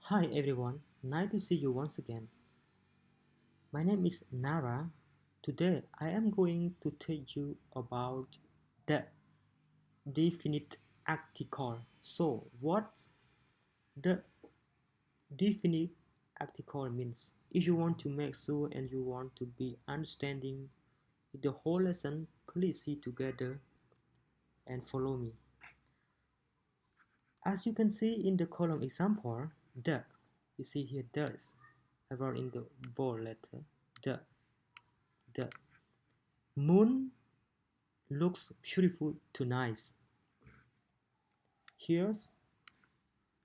Hi everyone, nice to see you once again. My name is NARA. Today I am going to teach you about the definite article. So, what the definite article means? If you want to make sure and you want to be understanding the whole lesson, please see together and follow me. As you can see in the column example, the, you see here does. I wrote in the bold letter, the moon looks beautiful tonight. Here's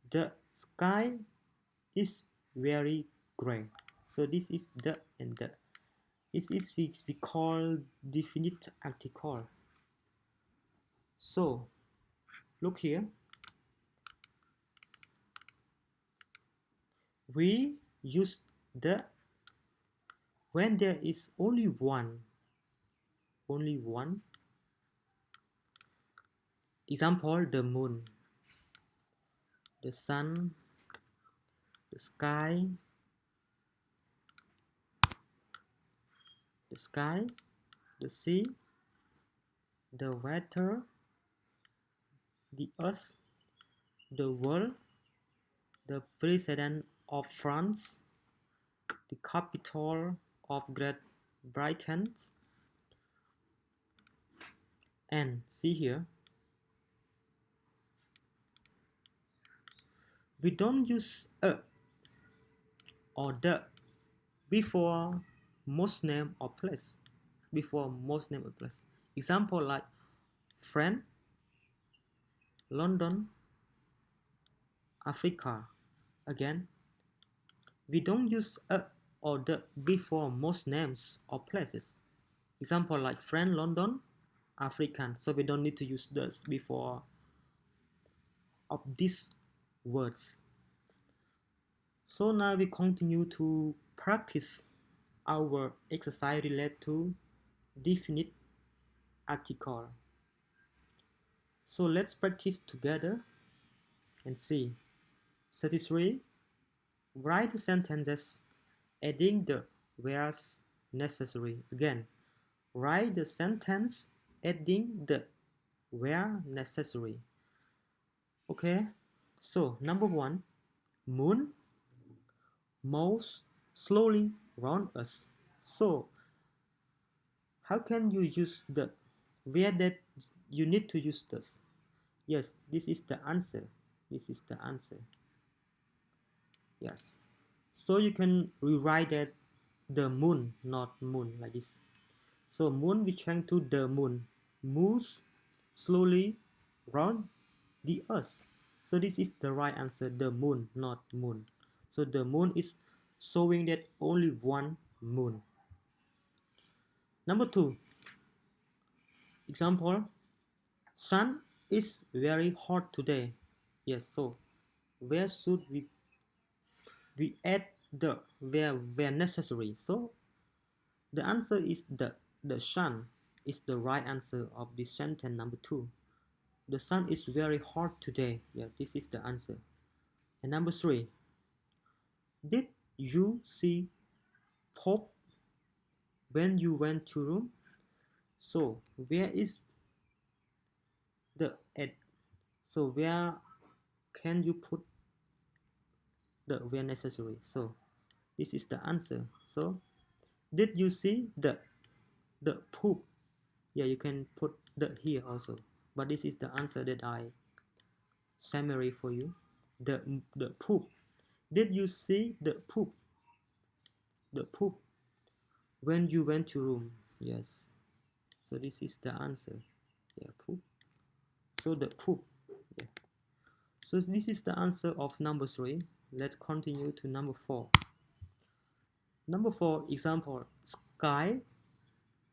the sky is very gray. So this is the and the. This is we call definite article. So look here. We use the when there is only one. Example: the moon, the sun, the sky, the sea, the weather, the earth, the world, the president of France, the capital of Great Britain. And see here, we don't use a or the before most name or place. Example like France, London, Africa. Again, we don't use a or the before most names or places. Example like France, London, African. So we don't need to use this before of these words. So now we continue to practice our exercise related to definite article. So let's practice together and see. 33. Write the sentences adding the where's necessary. Again, write the sentence adding the where necessary. Okay, so number one, moon moves slowly around us. So how can you use the where that you need to use this? Yes, this is the answer. This is the answer. Yes. So you can rewrite that the moon, not moon, like this. So moon we change to the moon moves slowly around the earth. So this is the right answer, the moon, not moon. So the moon is showing that only one moon. Number two, example, sun is very hot today. Yes, so where should we add the where necessary? So the answer is the sun is the right answer of this sentence number two. The sun is very hot today. Yeah, this is the answer. And number three, did you see Pope when you went to room? So where is the at? So where can you put the where necessary? So this is the answer. So did you see the poop? Yeah, you can put the here also. But this is the answer that I summary for you. The poop. Did you see the poop? The poop when you went to room? Yes. So this is the answer. Yeah, poop. So the poop. Yeah. So this is the answer of number three. Let's continue to number four. Number four example: sky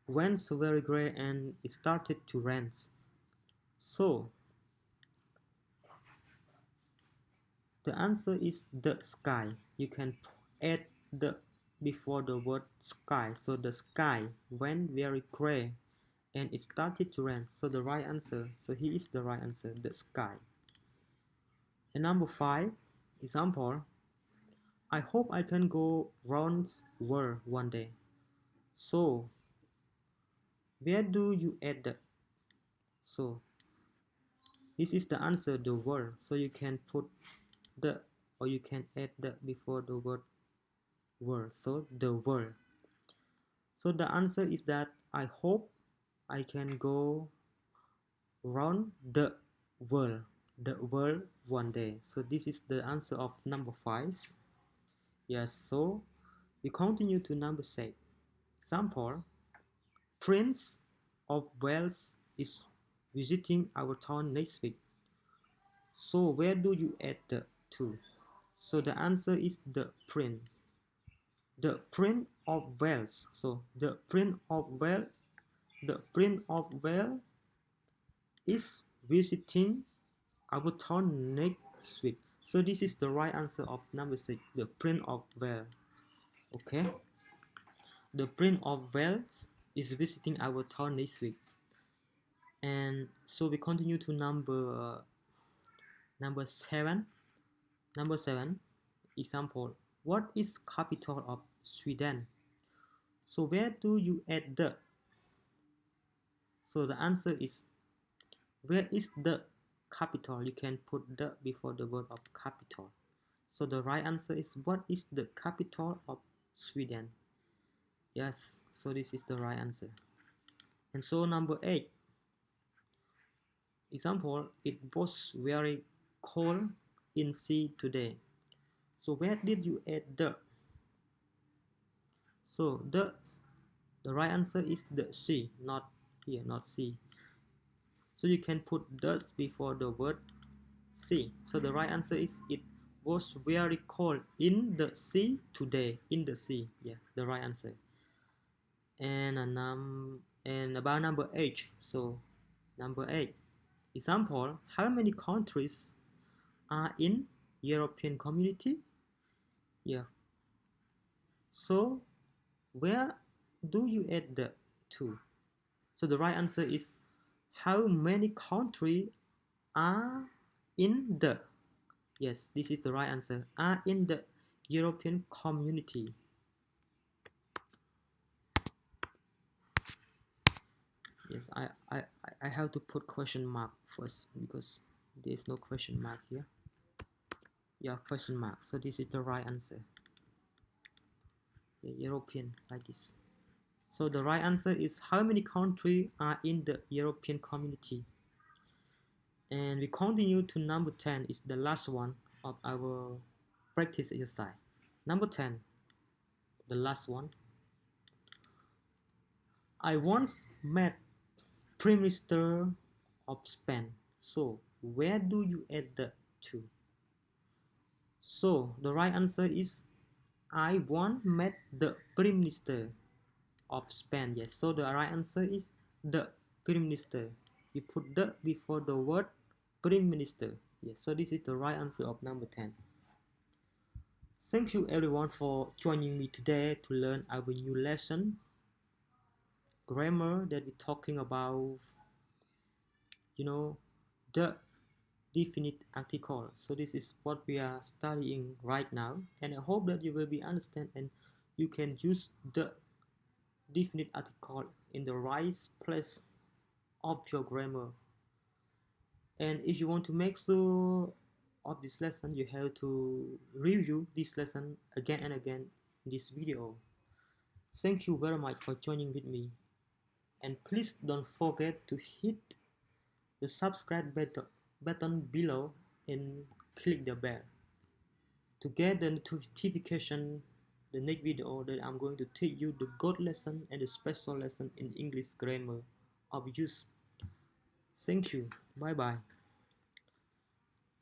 went very gray and it started to rain. So the answer is the sky. You can add the before the word sky. So the sky went very gray and it started to rain. So the right answer. So here is the right answer, the sky. And number five example: I hope I can go round world one day. So where do you add the? So this is the answer, the world. So you can put the or you can add the before the word world. So the world. So the answer is that I hope I can go round the world one day. So this is the answer of number 5. Yes, so we continue to number 6. Example, Prince of Wales is visiting our town next week. So where do you add the to? So the answer is the prince. The Prince of Wales. So the Prince of Wales is visiting our town next week. So this is the right answer of number 6, the Prince of Wales. Okay, the Prince of Wales is visiting our town next week. And so we continue to number 7. Number 7 example, what is capital of Sweden? So where do you add the? So the answer is, where is the capital? You can put the before the word of capital. So the right answer is, what is the capital of Sweden? Yes, so this is the right answer. And so number 8 example, it was very cold in sea today. So where did you add the? So the right answer is the sea, not here, not sea. So you can put does before the word sea. So the right answer is, it was very cold in the sea today. In the sea, yeah, the right answer. And about number 8. So number 8 example, how many countries are in European community? Yeah. So where do you add the to? So the right answer is, how many countries are in the? Yes, this is the right answer. Are in the European community. Yes, I have to put question mark first because there is no question mark here. Yeah, question mark. So this is the right answer. Yeah, European, like this. So the right answer is, how many countries are in the European community? And we continue to number 10, is the last one of our practice exercise. Number 10, the last one. I once met Prime Minister of Spain. So where do you add the to? So the right answer is, I once met the Prime Minister of Spain. Yes, so the right answer is the Prime Minister. You put the before the word Prime Minister. Yes, so this is the right answer of number 10. Thank you everyone for joining me today to learn our new lesson, grammar, that we're talking about, the definite article. So this is what we are studying right now, and I hope that you will be understand and you can use the definite article in the right place of your grammar. And if you want to make sure of this lesson, you have to review this lesson again and again in this video. Thank you very much for joining with me, and please don't forget to hit the subscribe button below and click the bell to get the notification the next video that I'm going to teach you the good lesson and the special lesson in English grammar of use. Thank you. Bye bye.